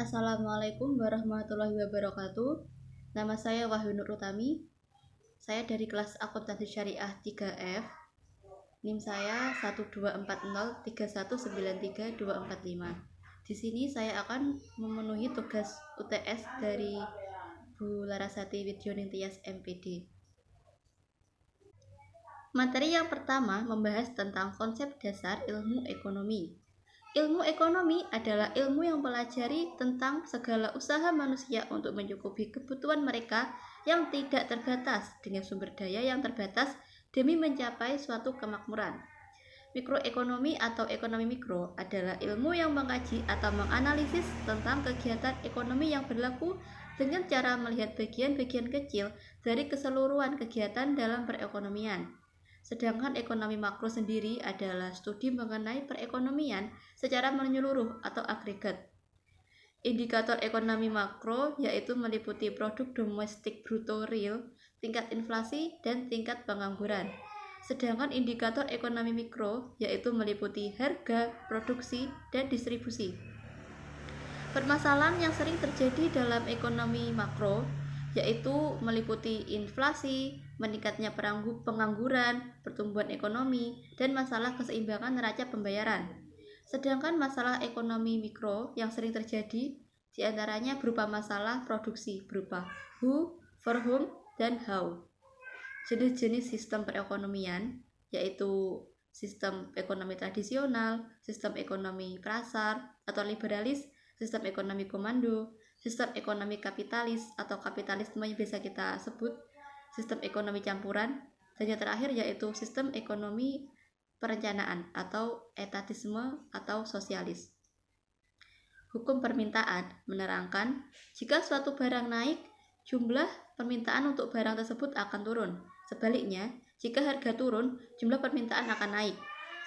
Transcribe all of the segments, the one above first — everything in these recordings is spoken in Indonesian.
Assalamualaikum warahmatullahi wabarakatuh. Nama saya Wahyu Nur Utami. Saya dari kelas Akuntansi Syariah 3F. NIM saya 12403193245. Di sini saya akan memenuhi tugas UTS dari Bu Larasati Widyonintias MPD. Materi yang pertama membahas tentang konsep dasar ilmu ekonomi. Ilmu ekonomi adalah ilmu yang mempelajari tentang segala usaha manusia untuk mencukupi kebutuhan mereka yang tidak terbatas dengan sumber daya yang terbatas demi mencapai suatu kemakmuran. Mikroekonomi atau ekonomi mikro adalah ilmu yang mengkaji atau menganalisis tentang kegiatan ekonomi yang berlaku dengan cara melihat bagian-bagian kecil dari keseluruhan kegiatan dalam perekonomian. Sedangkan ekonomi makro sendiri adalah studi mengenai perekonomian secara menyeluruh atau agregat. Indikator ekonomi makro yaitu meliputi produk domestik bruto real, tingkat inflasi, dan tingkat pengangguran. Sedangkan indikator ekonomi mikro yaitu meliputi harga, produksi, dan distribusi. Permasalahan yang sering terjadi dalam ekonomi makro yaitu meliputi inflasi, meningkatnya pengangguran, pertumbuhan ekonomi, dan masalah keseimbangan neraca pembayaran. Sedangkan masalah ekonomi mikro yang sering terjadi diantaranya berupa masalah produksi berupa who, for whom, dan how. Jenis-jenis sistem perekonomian yaitu sistem ekonomi tradisional, sistem ekonomi pasar atau liberalis, sistem ekonomi komando, sistem ekonomi kapitalis atau kapitalisme yang biasa kita sebut, sistem ekonomi campuran, dan yang terakhir yaitu sistem ekonomi perencanaan atau etatisme atau sosialis. Hukum permintaan menerangkan jika suatu barang naik, jumlah permintaan untuk barang tersebut akan turun. Sebaliknya, jika harga turun, jumlah permintaan akan naik.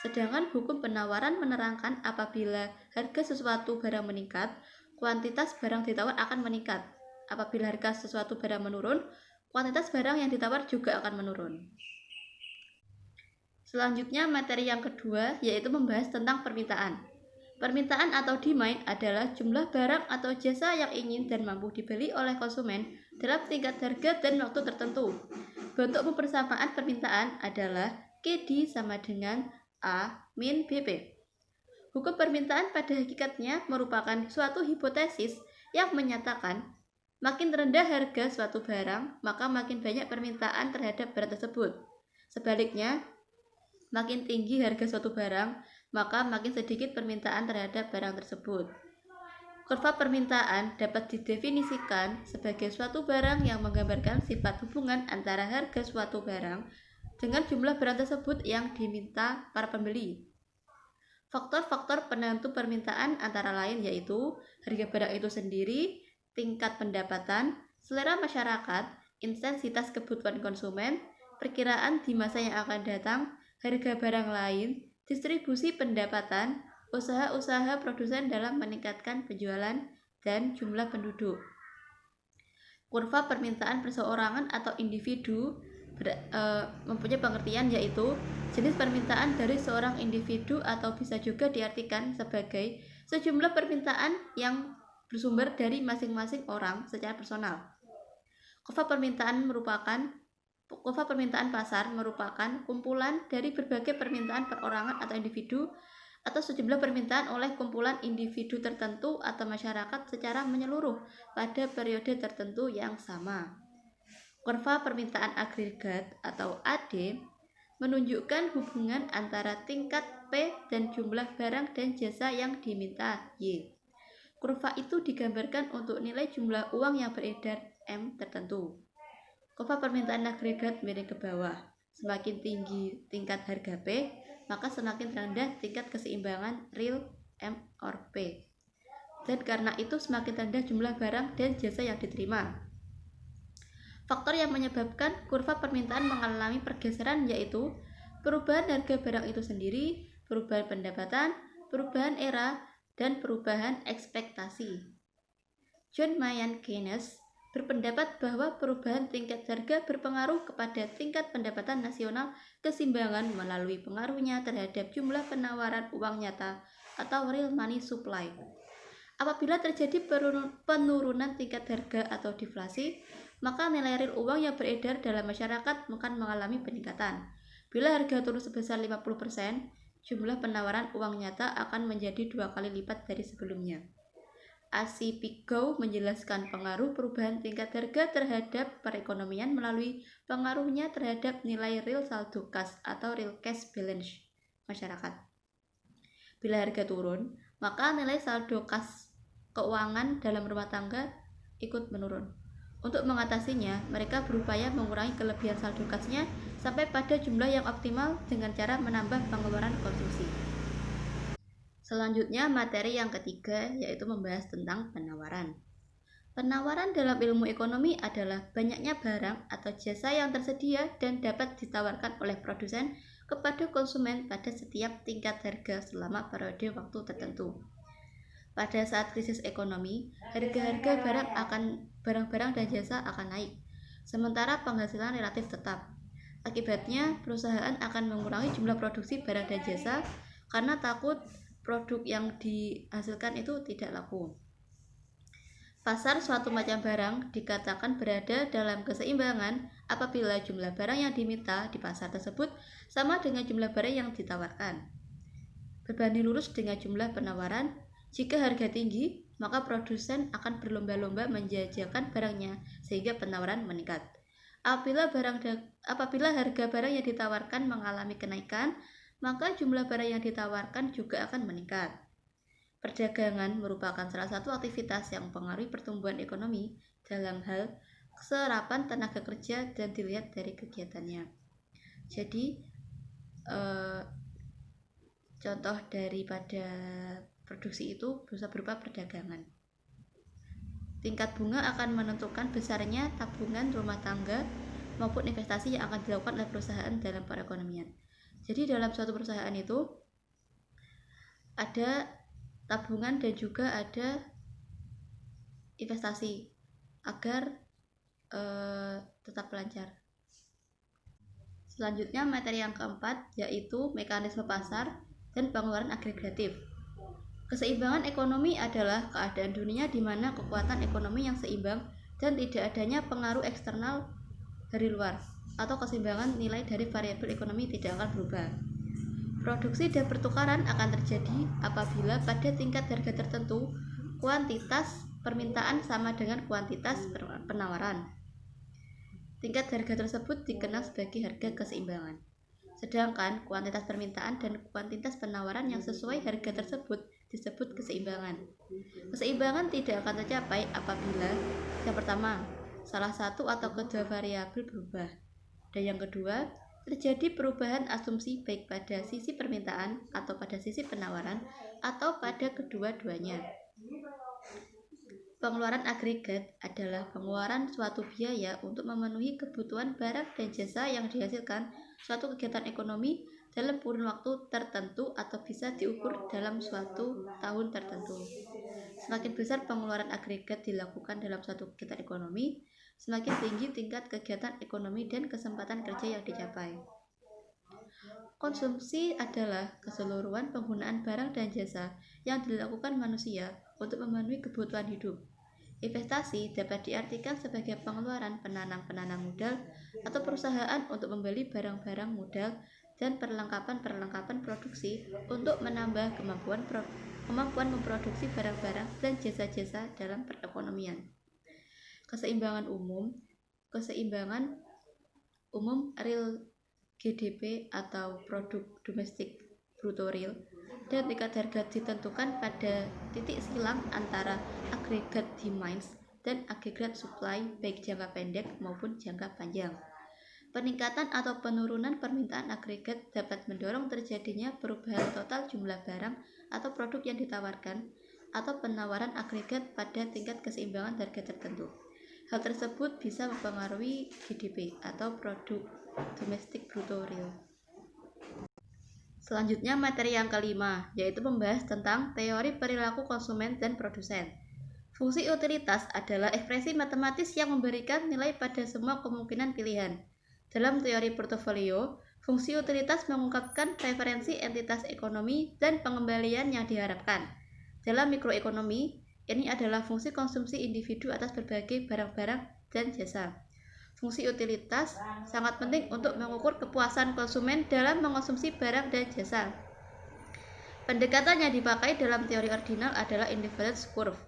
Sedangkan hukum penawaran menerangkan apabila harga sesuatu barang meningkat, kuantitas barang ditawar akan meningkat. Apabila harga sesuatu barang menurun, kuantitas barang yang ditawar juga akan menurun. Selanjutnya, materi yang kedua yaitu membahas tentang permintaan. Permintaan atau demand adalah jumlah barang atau jasa yang ingin dan mampu dibeli oleh konsumen dalam tingkat harga dan waktu tertentu. Bentuk pembersamaan permintaan adalah KD sama dengan A min BP. Hukum permintaan pada hakikatnya merupakan suatu hipotesis yang menyatakan makin rendah harga suatu barang, maka makin banyak permintaan terhadap barang tersebut. Sebaliknya, makin tinggi harga suatu barang, maka makin sedikit permintaan terhadap barang tersebut. Kurva permintaan dapat didefinisikan sebagai suatu barang yang menggambarkan sifat hubungan antara harga suatu barang dengan jumlah barang tersebut yang diminta para pembeli. Faktor-faktor penentu permintaan antara lain yaitu harga barang itu sendiri, tingkat pendapatan, selera masyarakat, intensitas kebutuhan konsumen, perkiraan di masa yang akan datang, harga barang lain, distribusi pendapatan, usaha-usaha produsen dalam meningkatkan penjualan, dan jumlah penduduk. Kurva permintaan perseorangan atau individu mempunyai pengertian yaitu jenis permintaan dari seorang individu atau bisa juga diartikan sebagai sejumlah permintaan yang bersumber dari masing-masing orang secara personal. Kurva permintaan pasar merupakan kumpulan dari berbagai permintaan perorangan atau individu atau sejumlah permintaan oleh kumpulan individu tertentu atau masyarakat secara menyeluruh pada periode tertentu yang sama. Kurva permintaan agregat atau AD menunjukkan hubungan antara tingkat P dan jumlah barang dan jasa yang diminta Y. Kurva itu digambarkan untuk nilai jumlah uang yang beredar M tertentu. Kurva permintaan agregat miring ke bawah. Semakin tinggi tingkat harga P, maka semakin rendah tingkat keseimbangan real M or P. Dan karena itu semakin rendah jumlah barang dan jasa yang diterima. Faktor yang menyebabkan kurva permintaan mengalami pergeseran yaitu perubahan harga barang itu sendiri, perubahan pendapatan, perubahan era, dan perubahan ekspektasi. John Maynard Keynes berpendapat bahwa perubahan tingkat harga berpengaruh kepada tingkat pendapatan nasional keseimbangan melalui pengaruhnya terhadap jumlah penawaran uang nyata atau real money supply. Apabila terjadi penurunan tingkat harga atau deflasi, maka nilai real uang yang beredar dalam masyarakat akan mengalami peningkatan. Bila harga turun sebesar 50%, jumlah penawaran uang nyata akan menjadi 2 kali lipat dari sebelumnya. Asipigo menjelaskan pengaruh perubahan tingkat harga terhadap perekonomian melalui pengaruhnya terhadap nilai real saldo kas atau real cash balance masyarakat. Bila harga turun, maka nilai saldo kas keuangan dalam rumah tangga ikut menurun. Untuk mengatasinya, mereka berupaya mengurangi kelebihan saldo kasnya sampai pada jumlah yang optimal dengan cara menambah pengeluaran konsumsi. Selanjutnya, materi yang ketiga yaitu membahas tentang penawaran. Penawaran dalam ilmu ekonomi adalah banyaknya barang atau jasa yang tersedia dan dapat ditawarkan oleh produsen kepada konsumen pada setiap tingkat harga selama periode waktu tertentu. Pada saat krisis ekonomi, harga-harga barang-barang dan jasa akan naik, sementara penghasilan relatif tetap. Akibatnya, perusahaan akan mengurangi jumlah produksi barang dan jasa karena takut produk yang dihasilkan itu tidak laku. Pasar suatu macam barang dikatakan berada dalam keseimbangan apabila jumlah barang yang diminta di pasar tersebut sama dengan jumlah barang yang ditawarkan. Berbanding lurus dengan jumlah penawaran, jika harga tinggi, maka produsen akan berlomba-lomba menjajakan barangnya sehingga penawaran meningkat. Apabila harga barang yang ditawarkan mengalami kenaikan, maka jumlah barang yang ditawarkan juga akan meningkat. Perdagangan merupakan salah satu aktivitas yang mempengaruhi pertumbuhan ekonomi dalam hal serapan tenaga kerja dan dilihat dari kegiatannya. Jadi, contoh daripada produksi itu bisa berupa perdagangan. Tingkat bunga akan menentukan besarnya tabungan rumah tangga maupun investasi yang akan dilakukan oleh perusahaan dalam perekonomian. Jadi dalam suatu perusahaan itu ada tabungan dan juga ada investasi agar tetap lancar. Selanjutnya materi yang keempat yaitu mekanisme pasar dan pengeluaran agregatif. Keseimbangan ekonomi adalah keadaan dunia di mana kekuatan ekonomi yang seimbang dan tidak adanya pengaruh eksternal dari luar atau keseimbangan nilai dari variabel ekonomi tidak akan berubah. Produksi dan pertukaran akan terjadi apabila pada tingkat harga tertentu kuantitas permintaan sama dengan kuantitas penawaran. Tingkat harga tersebut dikenal sebagai harga keseimbangan. Sedangkan kuantitas permintaan dan kuantitas penawaran yang sesuai harga tersebut disebut keseimbangan. Keseimbangan tidak akan tercapai apabila yang pertama, salah satu atau kedua variabel berubah. Dan yang kedua, terjadi perubahan asumsi baik pada sisi permintaan atau pada sisi penawaran atau pada kedua-duanya. Pengeluaran agregat adalah pengeluaran suatu biaya untuk memenuhi kebutuhan barang dan jasa yang dihasilkan suatu kegiatan ekonomi dalam kurun waktu tertentu atau bisa diukur dalam suatu tahun tertentu. Semakin besar pengeluaran agregat dilakukan dalam suatu kegiatan ekonomi, semakin tinggi tingkat kegiatan ekonomi dan kesempatan kerja yang dicapai. Konsumsi adalah keseluruhan penggunaan barang dan jasa yang dilakukan manusia untuk memenuhi kebutuhan hidup. Investasi dapat diartikan sebagai pengeluaran penanam modal atau perusahaan untuk membeli barang-barang modal dan perlengkapan produksi untuk menambah kemampuan memproduksi barang-barang dan jasa-jasa dalam perekonomian. Keseimbangan umum real GDP atau produk domestik bruto real dan tingkat harga ditentukan pada titik silang antara agregat demand dan agregat supply baik jangka pendek maupun jangka panjang. Peningkatan atau penurunan permintaan agregat dapat mendorong terjadinya perubahan total jumlah barang atau produk yang ditawarkan atau penawaran agregat pada tingkat keseimbangan harga tertentu. Hal tersebut bisa mempengaruhi GDP atau produk domestik bruto real. Selanjutnya materi yang kelima, yaitu membahas tentang teori perilaku konsumen dan produsen. Fungsi utilitas adalah ekspresi matematis yang memberikan nilai pada semua kemungkinan pilihan. Dalam teori portofolio, fungsi utilitas mengungkapkan preferensi entitas ekonomi dan pengembalian yang diharapkan. Dalam mikroekonomi, Ini adalah fungsi konsumsi individu atas berbagai barang-barang dan jasa. Fungsi utilitas sangat penting untuk mengukur kepuasan konsumen dalam mengonsumsi barang dan jasa. Pendekatan yang dipakai dalam teori ordinal adalah indifference curve.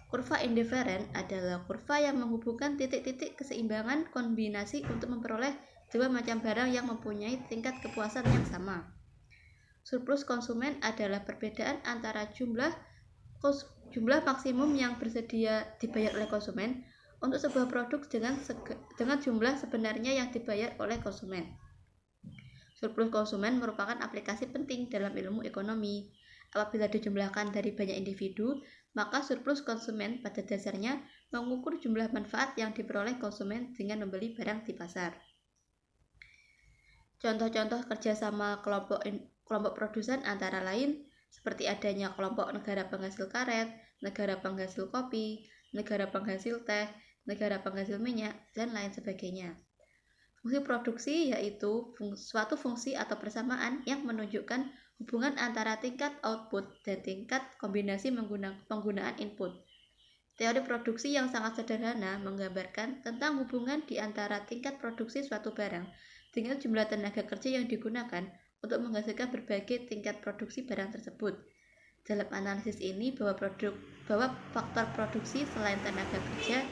Kurva indifferent adalah kurva yang menghubungkan titik-titik keseimbangan kombinasi untuk memperoleh dua macam barang yang mempunyai tingkat kepuasan yang sama. Surplus konsumen adalah perbedaan antara jumlah maksimum yang bersedia dibayar oleh konsumen untuk sebuah produk dengan jumlah sebenarnya yang dibayar oleh konsumen. Surplus konsumen merupakan aplikasi penting dalam ilmu ekonomi. Apabila dijumlahkan dari banyak individu, maka surplus konsumen pada dasarnya mengukur jumlah manfaat yang diperoleh konsumen dengan membeli barang di pasar. Contoh-contoh kerjasama kelompok produsen antara lain seperti adanya kelompok negara penghasil karet, negara penghasil kopi, negara penghasil teh, negara penghasil minyak, dan lain sebagainya. Fungsi produksi yaitu suatu fungsi atau persamaan yang menunjukkan hubungan antara tingkat output dan tingkat kombinasi penggunaan input. Teori produksi yang sangat sederhana menggambarkan tentang hubungan di antara tingkat produksi suatu barang dengan jumlah tenaga kerja yang digunakan untuk menghasilkan berbagai tingkat produksi barang tersebut. Dalam analisis ini bahwa faktor produksi selain tenaga kerja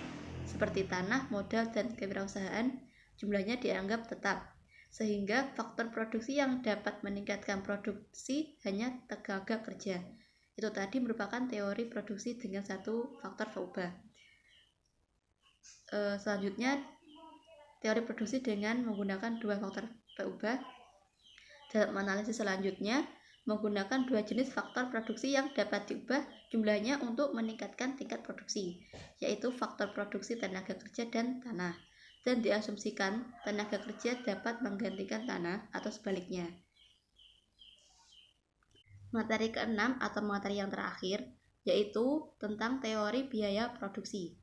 seperti tanah, modal, dan kewirausahaan jumlahnya dianggap tetap, sehingga faktor produksi yang dapat meningkatkan produksi hanya tenaga kerja. Itu tadi merupakan teori produksi dengan satu faktor peubah. Selanjutnya, teori produksi dengan menggunakan dua faktor peubah. Dalam analisis selanjutnya, menggunakan dua jenis faktor produksi yang dapat diubah jumlahnya untuk meningkatkan tingkat produksi, yaitu faktor produksi tenaga kerja dan tanah. Dan diasumsikan tenaga kerja dapat menggantikan tanah atau sebaliknya. Materi ke-6 atau materi yang terakhir yaitu tentang teori biaya produksi.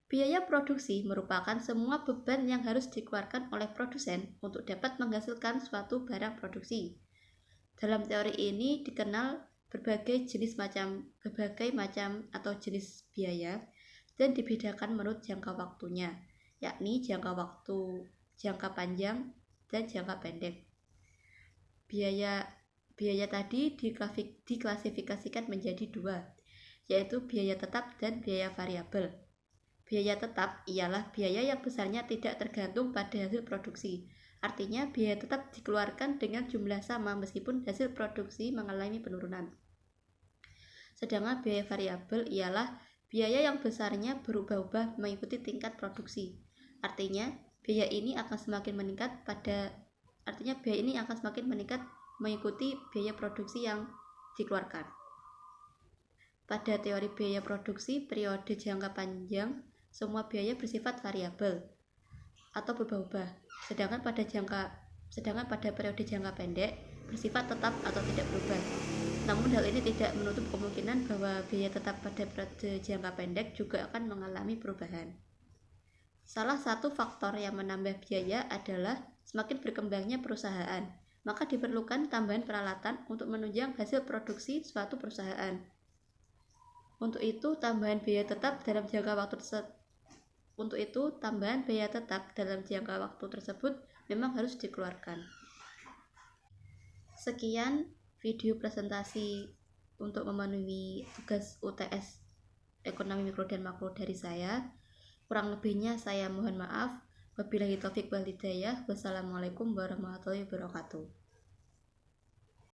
Biaya produksi merupakan semua beban yang harus dikeluarkan oleh produsen untuk dapat menghasilkan suatu barang produksi. Dalam teori ini dikenal berbagai macam atau jenis biaya dan dibedakan menurut jangka waktunya, yakni jangka panjang dan jangka pendek. Biaya tadi diklasifikasikan menjadi dua, yaitu biaya tetap dan biaya variabel. Biaya tetap ialah biaya yang besarnya tidak tergantung pada hasil produksi. Artinya biaya tetap dikeluarkan dengan jumlah sama meskipun hasil produksi mengalami penurunan. Sedangkan biaya variabel ialah biaya yang besarnya berubah-ubah mengikuti tingkat produksi. Artinya, biaya ini akan semakin meningkat mengikuti biaya produksi yang dikeluarkan. Pada teori biaya produksi periode jangka panjang, semua biaya bersifat variabel atau berubah-ubah. Sedangkan pada periode jangka pendek bersifat tetap atau tidak berubah. Namun hal ini tidak menutup kemungkinan bahwa biaya tetap pada periode jangka pendek juga akan mengalami perubahan. Salah satu faktor yang menambah biaya adalah semakin berkembangnya perusahaan, maka diperlukan tambahan peralatan untuk menunjang hasil produksi suatu perusahaan. Untuk itu, tambahan biaya tetap dalam jangka waktu tersebut memang harus dikeluarkan. Sekian video presentasi untuk memenuhi tugas UTS Ekonomi Mikro dan Makro dari saya. Kurang lebihnya saya mohon maaf. Wabillahi taufik wal hidayah. Wassalamualaikum warahmatullahi wabarakatuh.